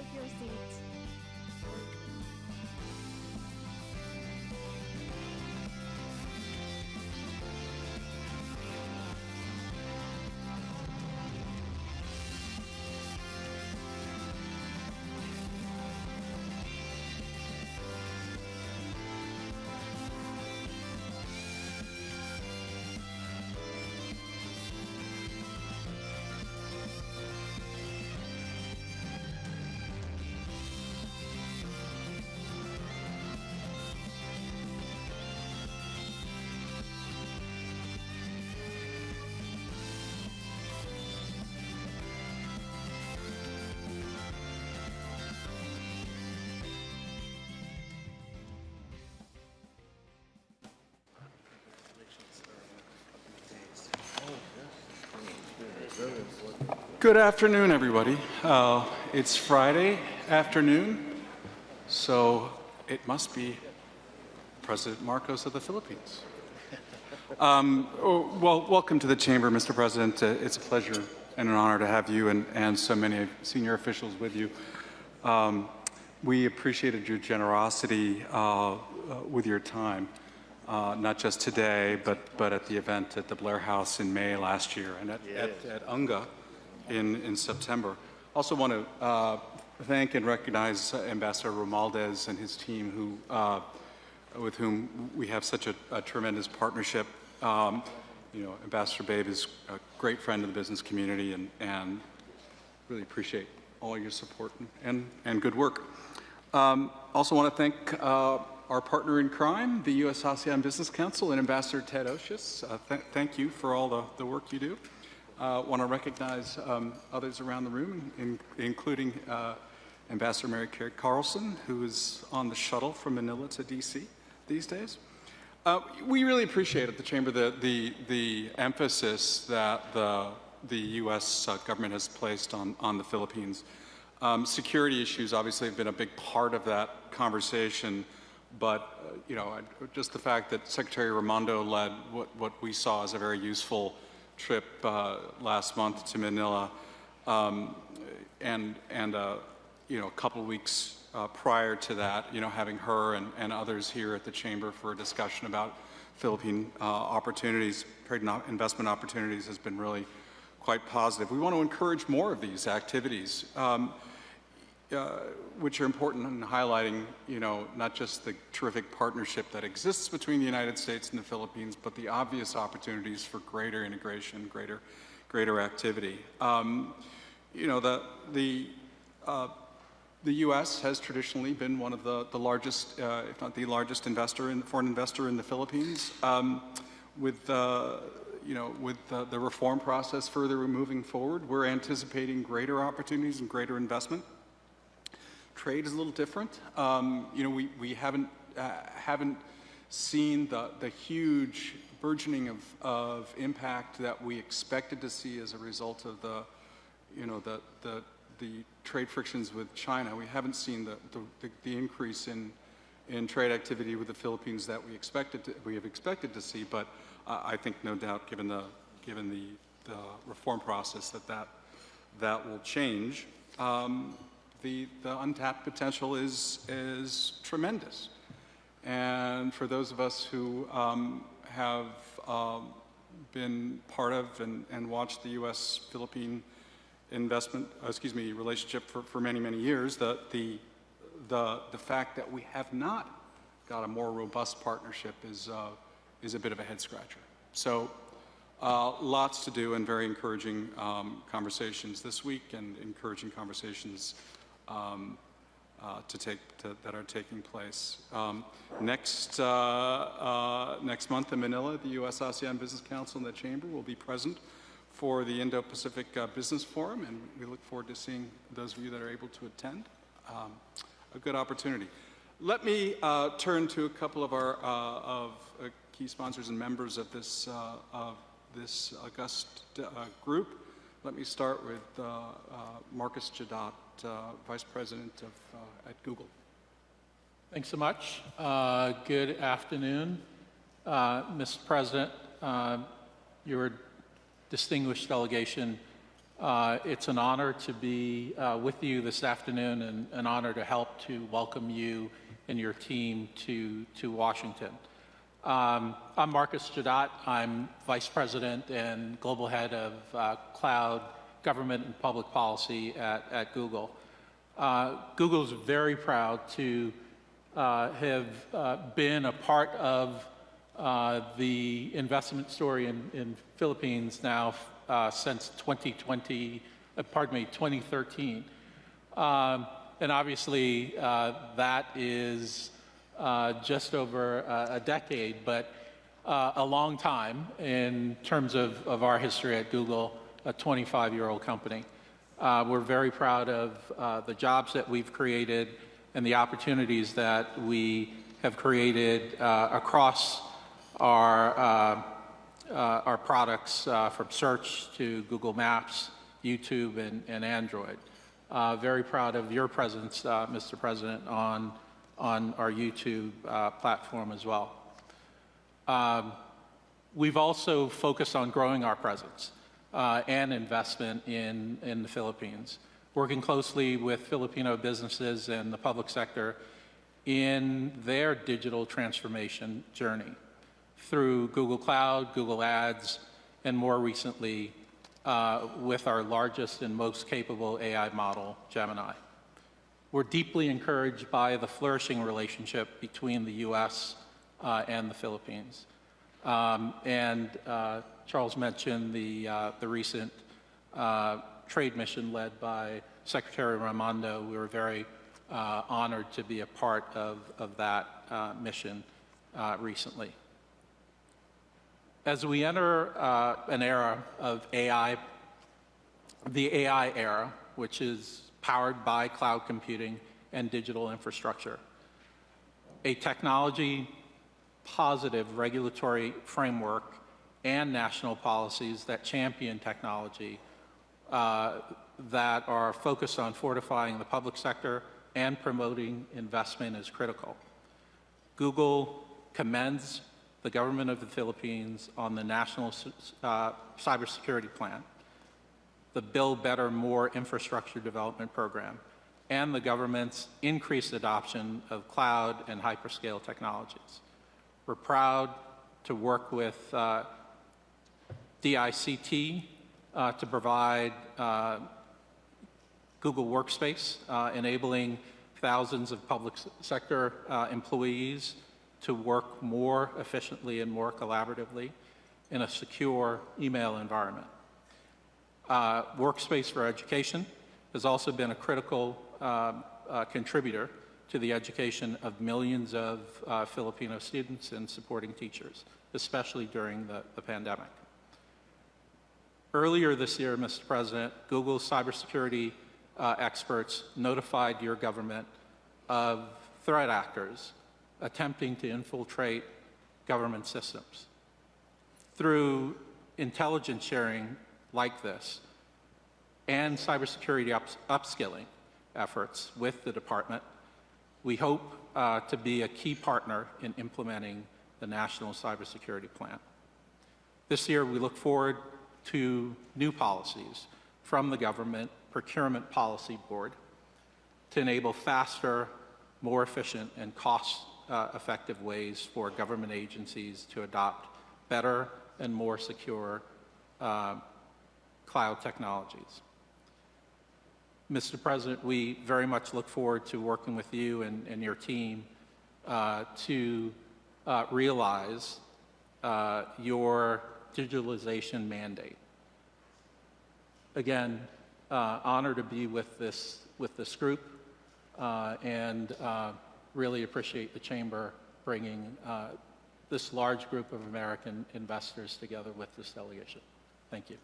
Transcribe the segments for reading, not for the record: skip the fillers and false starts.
take your seats. Good afternoon, everybody. It's Friday afternoon, so it must be President Marcos of the Philippines. Well, welcome to the Chamber, Mr. President. It's a pleasure and an honor to have you and so many senior officials with you. We appreciated your generosity with your time, not just today, but at the event at the Blair House in May last year and at UNGA in September. Also want to thank and recognize Ambassador Romualdez and his team with whom we have such a tremendous partnership. You know, Ambassador Babe is a great friend of the business community and really appreciate all your support and good work. Also want to thank our partner in crime, the U.S. ASEAN Business Council, and Ambassador Ted Osius. Thank you for all the work you do. Want to recognize others around the room, including Ambassador Mary Kay Carlson, who is on the shuttle from Manila to D.C. these days. We really appreciate at the Chamber the emphasis that the U.S. government has placed on the Philippines. Security issues obviously have been a big part of that conversation, but you know, just the fact that Secretary Raimondo led what we saw as a very useful trip last month to Manila, and you know, a couple of weeks prior to that, you know, having her and others here at the Chamber for a discussion about Philippine opportunities, trade and investment opportunities has been really quite positive. We want to encourage more of these activities, which are important in highlighting, you know, not just the terrific partnership that exists between the United States and the Philippines, but the obvious opportunities for greater integration, greater activity. You know, the U.S. has traditionally been one of the largest, if not the largest foreign investor in the Philippines. With you know, with the reform process further moving forward, we're anticipating greater opportunities and greater investment. Trade is a little different. You know, we haven't seen the huge burgeoning of impact that we expected to see as a result of the trade frictions with China. We haven't seen the increase in trade activity with the Philippines that we have expected to see. But I think no doubt, given the reform process, that will change. The untapped potential is tremendous. And for those of us who have been part of and watched the U.S.-Philippine relationship for many years, the fact that we have not got a more robust partnership is a bit of a head scratcher. So lots to do and very encouraging conversations this week and encouraging conversations that are taking place. Next month in Manila, the U.S. ASEAN Business Council and the Chamber will be present for the Indo-Pacific Business Forum, and we look forward to seeing those of you that are able to attend. A good opportunity. Let me turn to a couple of our key sponsors and members of this august group. Let me start with Marcus Jadot, Vice President at Google. Thanks so much. Good afternoon, Mr. President, your distinguished delegation It's an honor to be with you this afternoon and an honor to help to welcome you and your team to Washington. I'm Marcus Jadot. I'm Vice President and Global Head of Cloud Government and Public Policy at Google. Google's very proud to have been a part of the investment story in Philippines now since 2013. And obviously that is just over a decade, but a long time in terms of our history at Google, a 25-year-old company. We're very proud of the jobs that we've created and the opportunities that we have created across our products from search to Google Maps, YouTube, and Android. Very proud of your presence, Mr. President, on our YouTube platform as well. We've also focused on growing our presence and investment in the Philippines, working closely with Filipino businesses and the public sector in their digital transformation journey through Google Cloud, Google Ads, and more recently with our largest and most capable AI model, Gemini. We're deeply encouraged by the flourishing relationship between the U.S. And the Philippines. Charles mentioned the recent trade mission led by Secretary Raimondo. We were very honored to be a part of that mission recently. As we enter an era of AI, the AI era, which is powered by cloud computing and digital infrastructure, a technology-positive regulatory framework and national policies that champion technology that are focused on fortifying the public sector and promoting investment is critical. Google commends the government of the Philippines on the National Cybersecurity Plan, the Build Better, More Infrastructure Development Program, and the government's increased adoption of cloud and hyperscale technologies. We're proud to work with DICT to provide Google Workspace, enabling thousands of public sector employees to work more efficiently and more collaboratively in a secure email environment. Workspace for Education has also been a critical contributor to the education of millions of Filipino students and supporting teachers, especially during the pandemic. Earlier this year, Mr. President, Google's cybersecurity experts notified your government of threat actors attempting to infiltrate government systems. Through intelligence sharing like this and cybersecurity upskilling efforts with the department, we hope to be a key partner in implementing the National Cybersecurity Plan. This year, we look forward to new policies from the Government Procurement Policy Board to enable faster, more efficient, and cost-effective ways for government agencies to adopt better and more secure cloud technologies. Mr. President, we very much look forward to working with you and your team to realize your digitalization mandate. Again, honor to be with this group and really appreciate the Chamber bringing this large group of American investors together with this delegation. Thank you.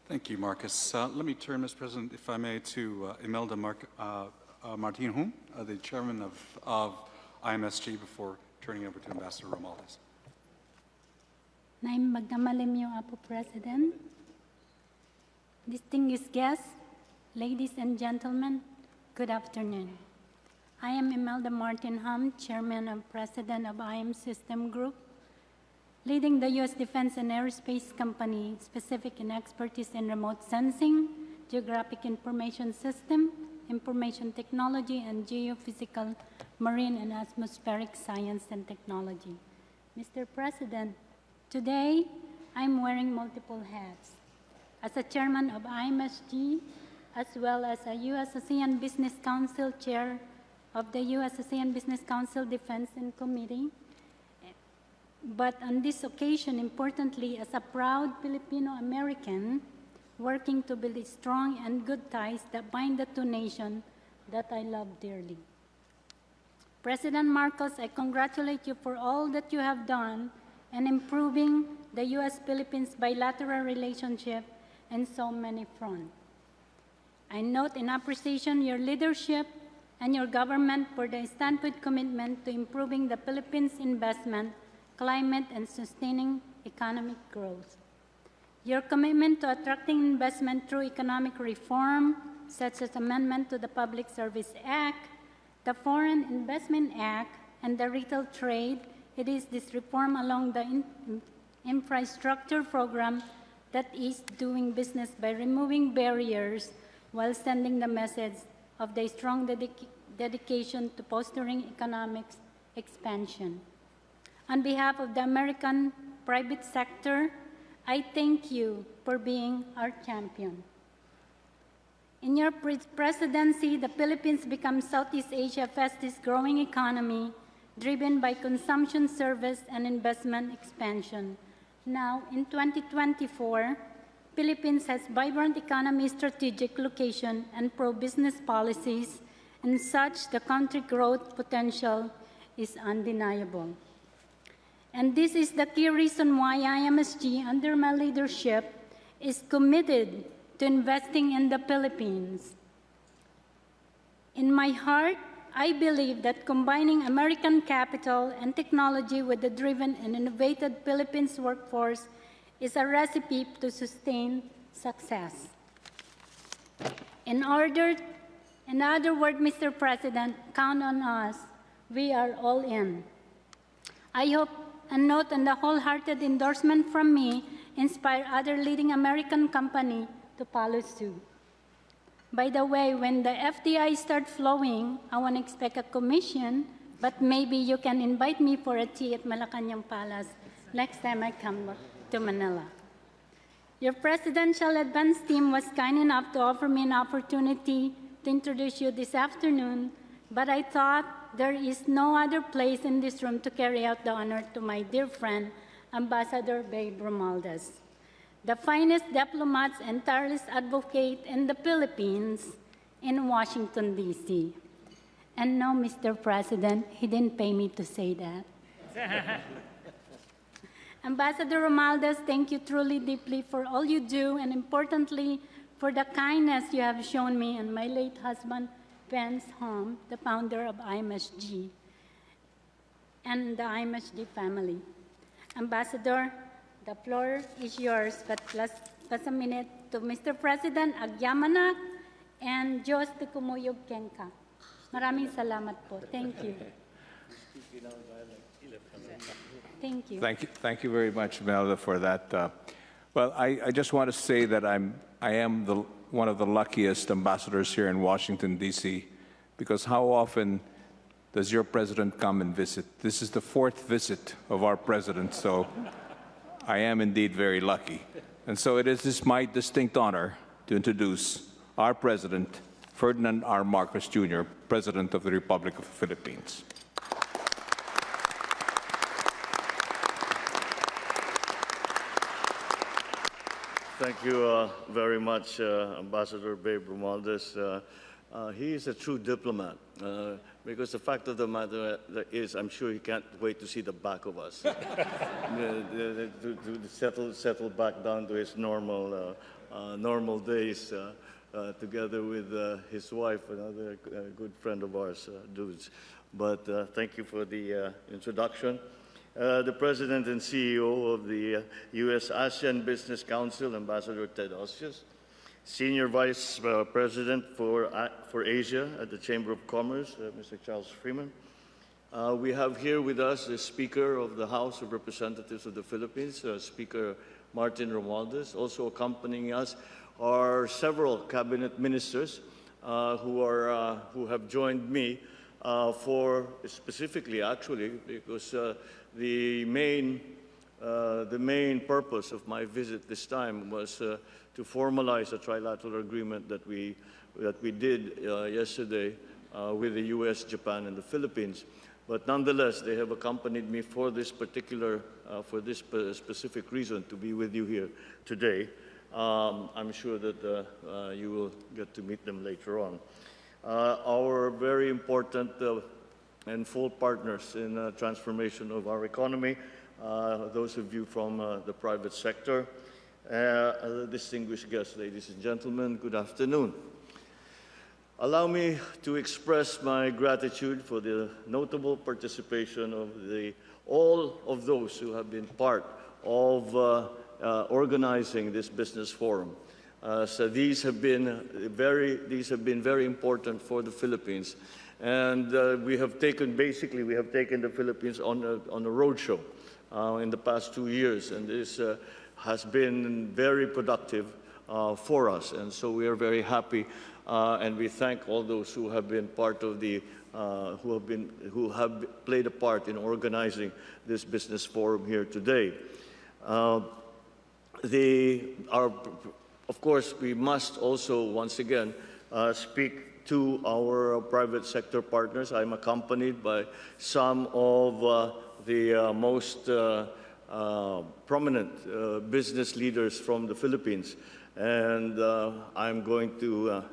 Thank you, Marcus. Let me turn, Mr. President, if I may, to Imelda Martin-Hum, the chairman of IMSG, before turning over to Ambassador Romualdez. Naim magkamalim yung Apo President. Distinguished guests, ladies and gentlemen, good afternoon. I am Imelda Martin-Hum, Chairman and President of IM System Group. leading the U.S. Defense and Aerospace Company, specific in expertise in remote sensing, geographic information system, information technology, and geophysical, marine, and atmospheric science and technology. Mr. President, today I'm wearing multiple hats. As a chairman of IMSG, as well as a U.S. ASEAN Business Council chair of the U.S. ASEAN Business Council Defense and Committee, but on this occasion, importantly, as a proud Filipino-American working to build strong and good ties that bind the two nations that I love dearly. President Marcos, I congratulate you for all that you have done in improving the U.S.-Philippines bilateral relationship in so many fronts. I note in appreciation your leadership and your government for the standpoint commitment to improving the Philippines' investment, climate, and sustaining economic growth. Your commitment to attracting investment through economic reform, such as amendment to the Public Service Act, the Foreign Investment Act, and the retail trade, it is this reform along the infrastructure program that is doing business by removing barriers while sending the message of the strong dedication to fostering economic expansion. On behalf of the American private sector, I thank you for being our champion. In your presidency, the Philippines becomes Southeast Asia's fastest growing economy, driven by consumption, service, and investment expansion. Now, in 2024, Philippines has vibrant economy, strategic location, and pro-business policies, and such the country growth potential is undeniable. And this is the key reason why IMSG, under my leadership, is committed to investing in the Philippines. In my heart, I believe that combining American capital and technology with the driven and innovative Philippines workforce is a recipe to sustain success. In other words, Mr. President, count on us. We are all in. I hope a note and the wholehearted endorsement from me inspire other leading American companies to follow suit. By the way, when the FDI start flowing, I won't expect a commission, but maybe you can invite me for a tea at Malacanang Palace next time I come to Manila. Your presidential advance team was kind enough to offer me an opportunity to introduce you this afternoon, but I thought there is no other place in this room to carry out the honor to my dear friend, Ambassador Babe Romualdez, the finest diplomats and tireless advocate in the Philippines in Washington, D.C. And no, Mr. President, he didn't pay me to say that. Ambassador Romualdez, thank you truly deeply for all you do, and importantly, for the kindness you have shown me and my late husband, Vance Hom, the founder of IMSG, and the IMSG family. Ambassador, the floor is yours, but plus a minute to Mr. President, Agyamanak, and Diyos te kumuyog kenka. Maraming salamat po. Thank you. Thank you. Thank you very much, Melda, for that. Well, I just want to say that I am one of the luckiest ambassadors here in Washington, D.C., because how often does your president come and visit? This is the 4th visit of our president, so I am indeed very lucky. And so it is my distinct honor to introduce our president, Ferdinand R. Marcos Jr., President of the Republic of the Philippines. Thank you very much, Ambassador Babe Romualdez. He is a true diplomat, because the fact of the matter is, I'm sure he can't wait to see the back of us, to settle back down to his normal days, together with his wife, another good friend of ours, Dudes. But thank you for the introduction. The President and CEO of the U.S. ASEAN Business Council, Ambassador Ted Osius, Senior Vice President for Asia at the Chamber of Commerce, Mr. Charles Freeman, We have here with us the Speaker of the House of Representatives of the Philippines, Speaker Martin Romualdez. Also accompanying us are several cabinet ministers who have joined me for specifically, actually, because the main purpose of my visit this time was to formalize a trilateral agreement that we did yesterday with the U.S., Japan, and the Philippines. But nonetheless, they have accompanied me for this particular, specific reason to be with you here today. I'm sure that you will get to meet them later on. Our very important and full partners in transformation of our economy, those of you from the private sector, distinguished guests, ladies and gentlemen, good afternoon. Allow me to express my gratitude for the notable participation of all of those who have been part of organizing this business forum. So these have been very important for the Philippines, and we have taken the Philippines on a roadshow in the past 2 years, and this has been very productive for us, and so we are very happy, and we thank all those who have been part of the who have played a part in organizing this business forum here today. Of course, we must also once again speak to our private sector partners. I'm accompanied by some of the most prominent business leaders from the Philippines. And I'm going to,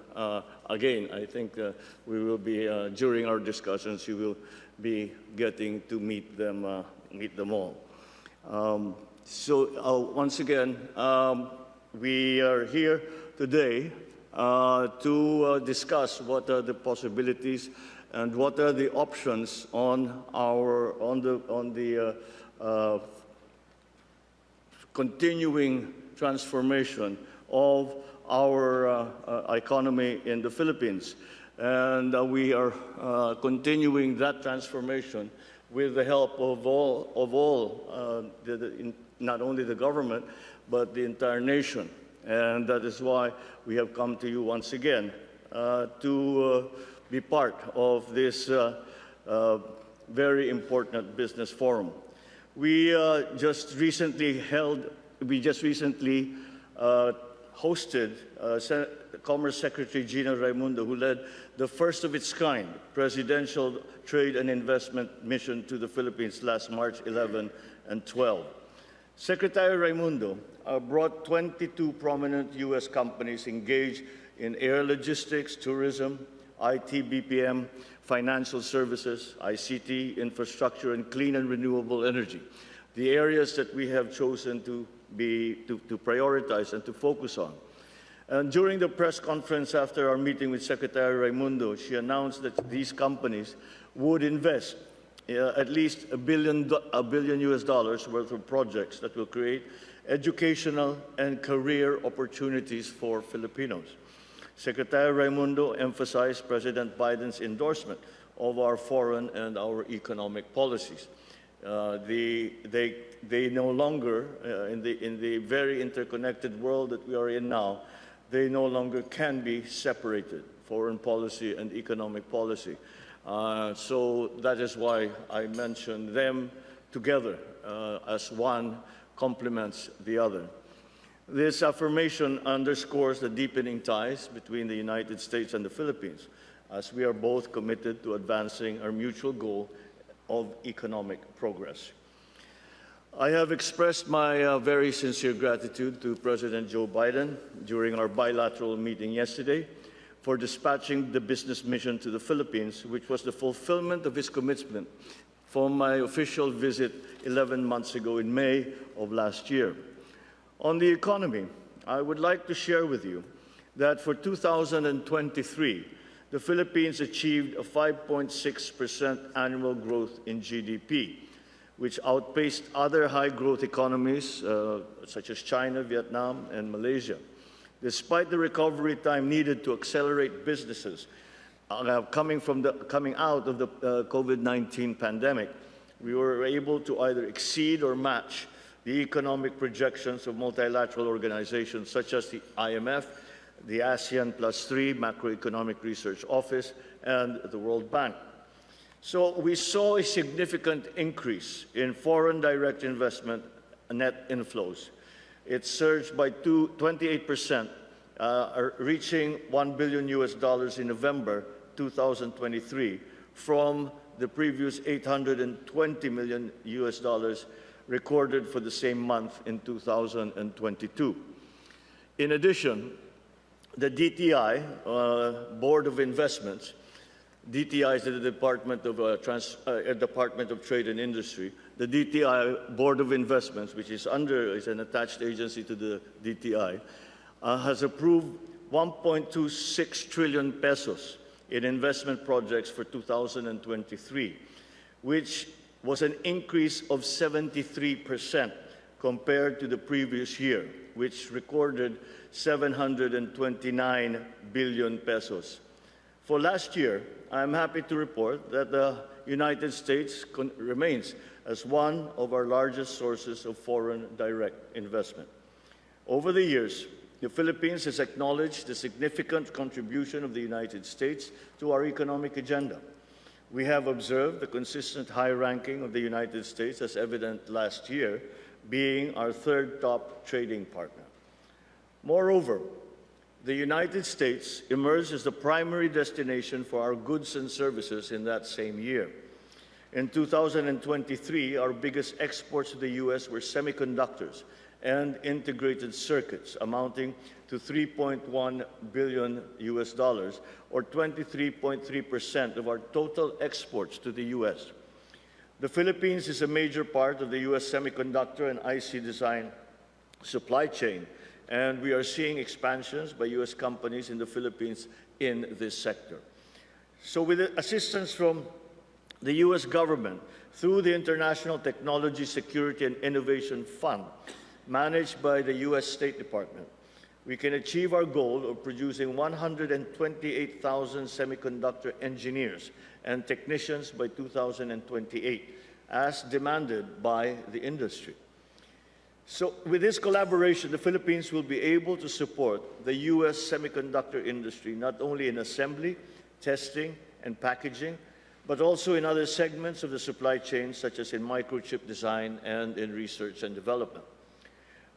again, I think we will be, during our discussions, you will be getting to meet them all. Once again, we are here today to discuss what are the possibilities and what are the options on the continuing transformation of our economy in the Philippines. And we are continuing that transformation with the help of all not only the government, but the entire nation. And that is why we have come to you once again to be part of this very important business forum. We just recently hosted Commerce Secretary Gina Raimundo, who led the first of its kind presidential trade and investment mission to the Philippines last March 11 and 12. Secretary Raimundo brought 22 prominent U.S. companies engaged in air logistics, tourism, IT, BPM, financial services, ICT, infrastructure, and clean and renewable energy, the areas that we have chosen to prioritize and to focus on. And during the press conference after our meeting with Secretary Raimundo, she announced that these companies would invest at least $1 billion US worth of projects that will create educational and career opportunities for Filipinos. Secretary Raimundo emphasized President Biden's endorsement of our foreign and our economic policies. They no longer, in the very interconnected world that we are in now, they no longer can be separated, foreign policy and economic policy. So that is why I mentioned them together as one complements the other. This affirmation underscores the deepening ties between the United States and the Philippines, as we are both committed to advancing our mutual goal of economic progress. I have expressed my very sincere gratitude to President Joe Biden during our bilateral meeting yesterday for dispatching the business mission to the Philippines, which was the fulfillment of his commitment from my official visit 11 months ago in May of last year. On the economy, I would like to share with you that for 2023, the Philippines achieved a 5.6% annual growth in GDP, which outpaced other high-growth economies such as China, Vietnam, and Malaysia. Despite the recovery time needed to accelerate businesses coming out of the COVID-19 pandemic, we were able to either exceed or match the economic projections of multilateral organizations such as the IMF, the ASEAN +3 Macroeconomic Research Office, and the World Bank. So we saw a significant increase in foreign direct investment net inflows. It surged by 28%, reaching $1 billion in November 2023 from the previous $820 million recorded for the same month in 2022. In addition, the DTI, Board of Investments, DTI is the Department of Trade and Industry. The DTI Board of Investments, which is an attached agency to the DTI, has approved 1.26 trillion pesos in investment projects for 2023, which was an increase of 73% compared to the previous year, which recorded 729 billion pesos. For last year, I'm happy to report that the United States remains as one of our largest sources of foreign direct investment. Over the years, the Philippines has acknowledged the significant contribution of the United States to our economic agenda. We have observed the consistent high ranking of the United States, as evident last year, being our third top trading partner. Moreover, the United States emerged as the primary destination for our goods and services in that same year. In 2023, our biggest exports to the U.S. were semiconductors and integrated circuits, amounting to $3.1 billion, or 23.3% of our total exports to the U.S. The Philippines is a major part of the U.S. semiconductor and IC design supply chain, and we are seeing expansions by U.S. companies in the Philippines in this sector. So with the assistance from the U.S. government through the International Technology Security and Innovation Fund, managed by the U.S. State Department, we can achieve our goal of producing 128,000 semiconductor engineers and technicians by 2028, as demanded by the industry. So with this collaboration, the Philippines will be able to support the U.S. semiconductor industry, not only in assembly, testing, and packaging, but also in other segments of the supply chain, such as in microchip design and in research and development.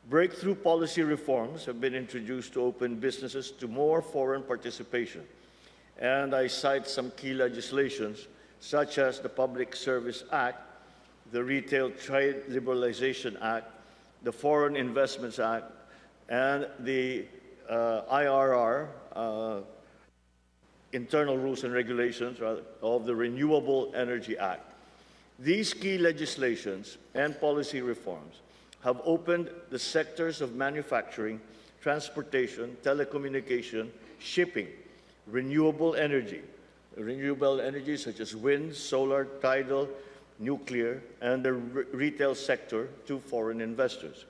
Breakthrough policy reforms have been introduced to open businesses to more foreign participation. And I cite some key legislations, such as the Public Service Act, the Retail Trade Liberalization Act, the Foreign Investments Act, and the IRR, Internal Rules and Regulations, of the Renewable Energy Act. These key legislations and policy reforms have opened the sectors of manufacturing, transportation, telecommunication, shipping, renewable energy such as wind, solar, tidal, nuclear, and the retail sector to foreign investors.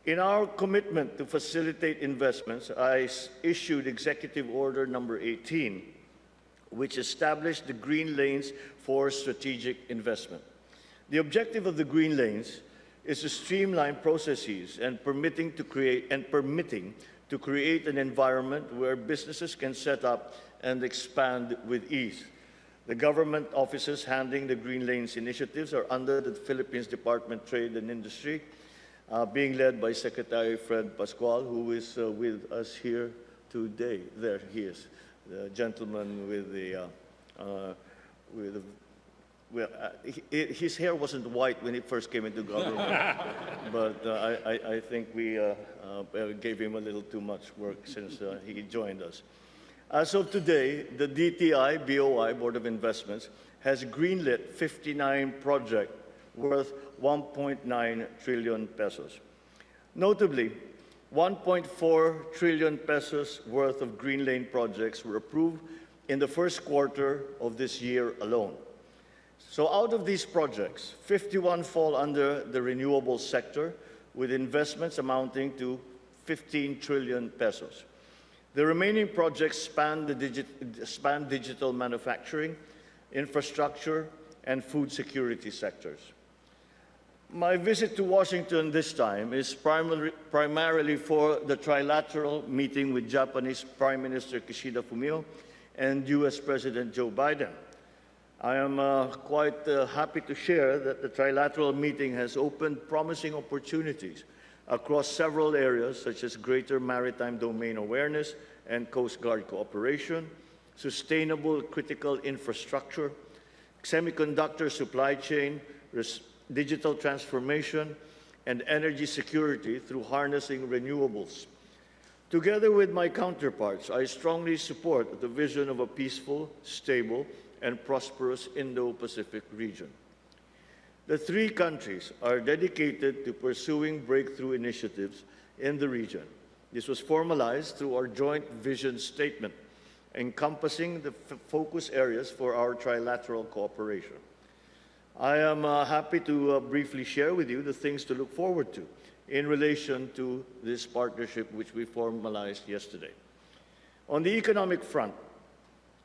In our commitment to facilitate investments, I issued Executive Order number 18, which established the Green Lanes for strategic investment. The objective of the Green Lanes is to streamline processes and permitting to create an environment where businesses can set up and expand with ease. The government offices handling the Green Lanes initiatives are under the Philippines Department of Trade and Industry, being led by Secretary Fred Pascual, who is with us here today. There he is, the gentleman with his hair wasn't white when he first came into government, but I think we gave him a little too much work since he joined us. As of today, the DTI, BOI, Board of Investments, has greenlit 59 projects worth 1.9 trillion pesos. Notably, 1.4 trillion pesos worth of Green Lane projects were approved in the first quarter of this year alone. So out of these projects, 51 fall under the renewable sector, with investments amounting to 15 trillion pesos. The remaining projects span digital manufacturing, infrastructure, and food security sectors. My visit to Washington this time is primarily for the trilateral meeting with Japanese Prime Minister Kishida Fumio and US President Joe Biden. I am quite happy to share that the trilateral meeting has opened promising opportunities across several areas such as greater maritime domain awareness and Coast Guard cooperation, sustainable critical infrastructure, semiconductor supply chain, digital transformation, and energy security through harnessing renewables. Together with my counterparts, I strongly support the vision of a peaceful, stable, and prosperous Indo-Pacific region. The three countries are dedicated to pursuing breakthrough initiatives in the region. This was formalized through our joint vision statement, encompassing the focus areas for our trilateral cooperation. I am happy to briefly share with you the things to look forward to in relation to this partnership which we formalized yesterday. On the economic front,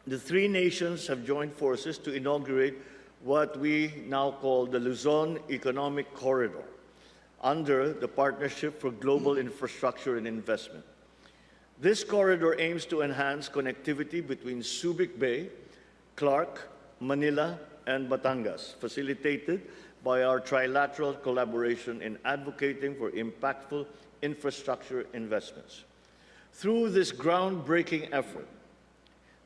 the three nations have joined forces to inaugurate what we now call the Luzon Economic Corridor under the Partnership for Global Infrastructure and Investment. This corridor aims to enhance connectivity between Subic Bay, Clark, Manila, and Batangas, facilitated by our trilateral collaboration in advocating for impactful infrastructure investments. Through this groundbreaking effort,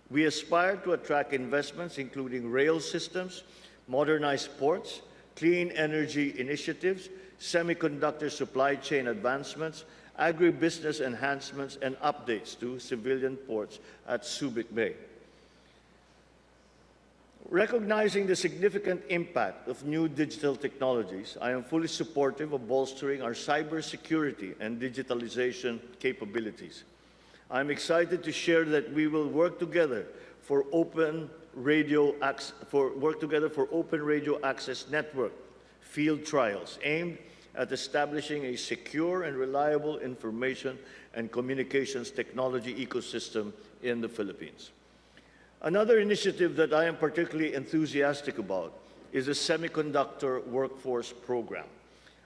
we aspire to attract investments including rail systems, modernized ports, clean energy initiatives, semiconductor supply chain advancements, agribusiness enhancements, and updates to civilian ports at Subic Bay. Recognizing the significant impact of new digital technologies, I am fully supportive of bolstering our cybersecurity and digitalization capabilities. I'm excited to share that we will work together for open radio access network field trials aimed at establishing a secure and reliable information and communications technology ecosystem in the Philippines. Another initiative that I am particularly enthusiastic about is the Semiconductor Workforce Program,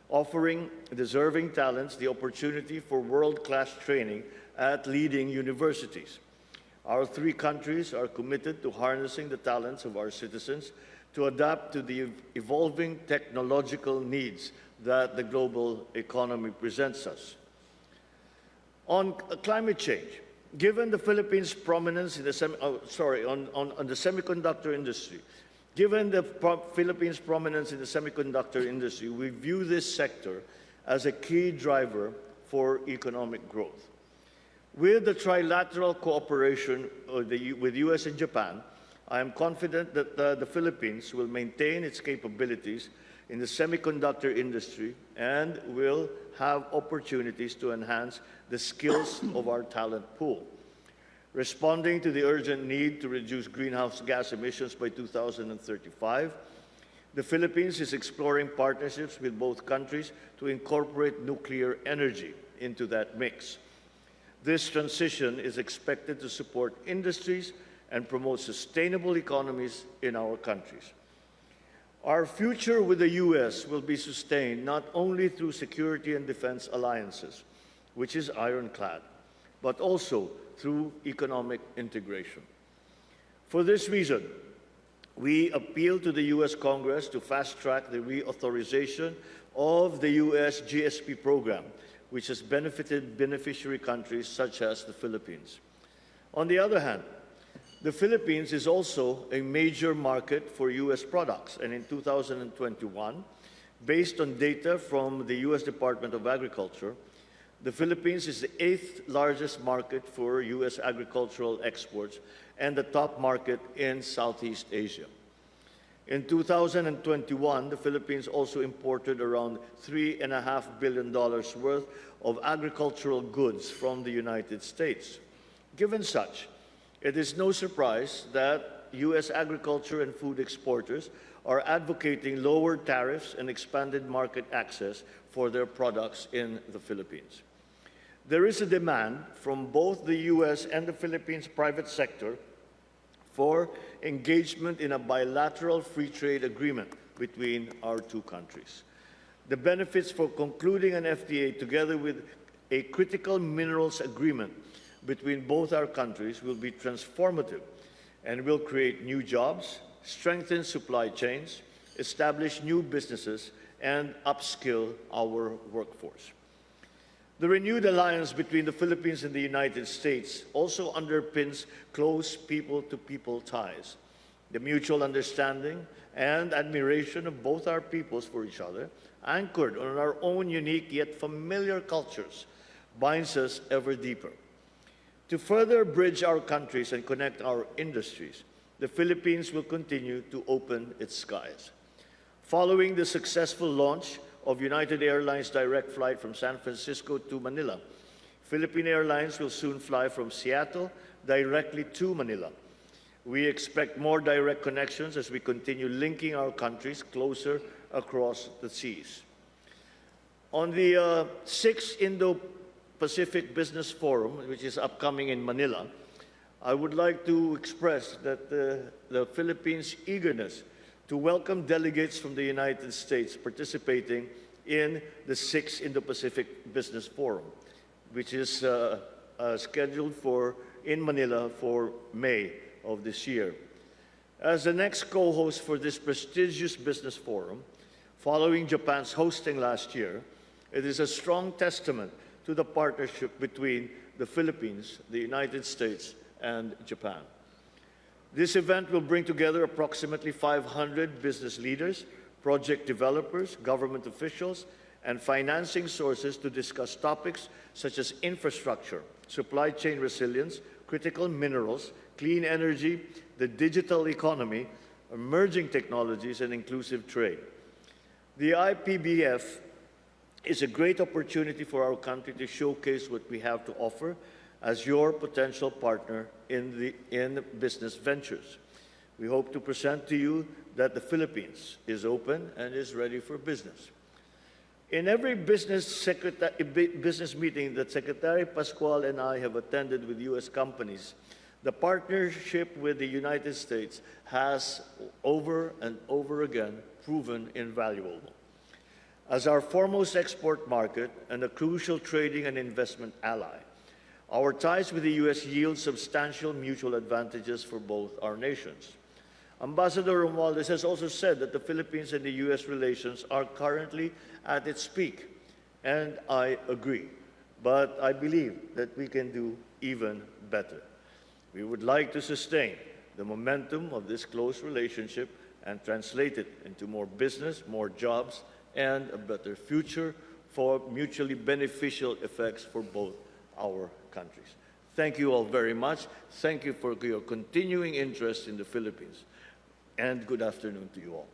offering deserving talents the opportunity for world-class training at leading universities. Our three countries are committed to harnessing the talents of our citizens to adapt to the evolving technological needs that the global economy presents us. On climate change, given the Philippines' prominence in the semiconductor industry, we view this sector as a key driver for economic growth. With the trilateral cooperation with US and Japan, I am confident that the Philippines will maintain its capabilities in the semiconductor industry and will have opportunities to enhance the skills of our talent pool. Responding to the urgent need to reduce greenhouse gas emissions by 2035, the Philippines is exploring partnerships with both countries to incorporate nuclear energy into that mix. This transition is expected to support industries and promote sustainable economies in our countries. Our future with the US will be sustained not only through security and defense alliances, which is ironclad, but also through economic integration. For this reason, we appeal to the US Congress to fast-track the reauthorization of the US GSP program, which has benefited beneficiary countries such as the Philippines. On the other hand, the Philippines is also a major market for US products, and in 2021, based on data from the US Department of Agriculture, the Philippines is the 8th largest market for US agricultural exports and the top market in Southeast Asia. In 2021, the Philippines also imported around $3.5 billion worth of agricultural goods from the United States. Given such, it is no surprise that US agriculture and food exporters are advocating lower tariffs and expanded market access for their products in the Philippines. There is a demand from both the U.S. and the Philippines private sector for engagement in a bilateral free trade agreement between our two countries. The benefits for concluding an FTA together with a critical minerals agreement between both our countries will be transformative and will create new jobs, strengthen supply chains, establish new businesses, and upskill our workforce. The renewed alliance between the Philippines and the United States also underpins close people-to-people ties. The mutual understanding and admiration of both our peoples for each other, anchored on our own unique yet familiar cultures, binds us ever deeper. To further bridge our countries and connect our industries, the Philippines will continue to open its skies. Following the successful launch of United Airlines direct flight from San Francisco to Manila, Philippine Airlines will soon fly from Seattle directly to Manila. We expect more direct connections as we continue linking our countries closer across the seas. On the 6th Indo-Pacific Business Forum, which is upcoming in Manila, I would like to express that the Philippines' eagerness to welcome delegates from the United States participating in the 6th Indo-Pacific Business Forum, which is scheduled in Manila for May of this year. As the next co-host for this prestigious business forum, following Japan's hosting last year, it is a strong testament to the partnership between the Philippines, the United States, and Japan. This event will bring together approximately 500 business leaders, project developers, government officials, and financing sources to discuss topics such as infrastructure, supply chain resilience, critical minerals, clean energy, the digital economy, emerging technologies, and inclusive trade. The IPBF is a great opportunity for our country to showcase what we have to offer as your potential partner in business ventures. We hope to present to you that the Philippines is open and is ready for business. In every business meeting that Secretary Pascual and I have attended with U.S. companies, the partnership with the United States has over and over again proven invaluable. As our foremost export market and a crucial trading and investment ally, our ties with the U.S. yield substantial mutual advantages for both our nations. Ambassador Romualdez has also said that the Philippines and the U.S. relations are currently at its peak, and I agree. But I believe that we can do even better. We would like to sustain the momentum of this close relationship and translate it into more business, more jobs, and a better future for mutually beneficial effects for both our countries. Thank you all very much. Thank you for your continuing interest in the Philippines. And good afternoon to you all.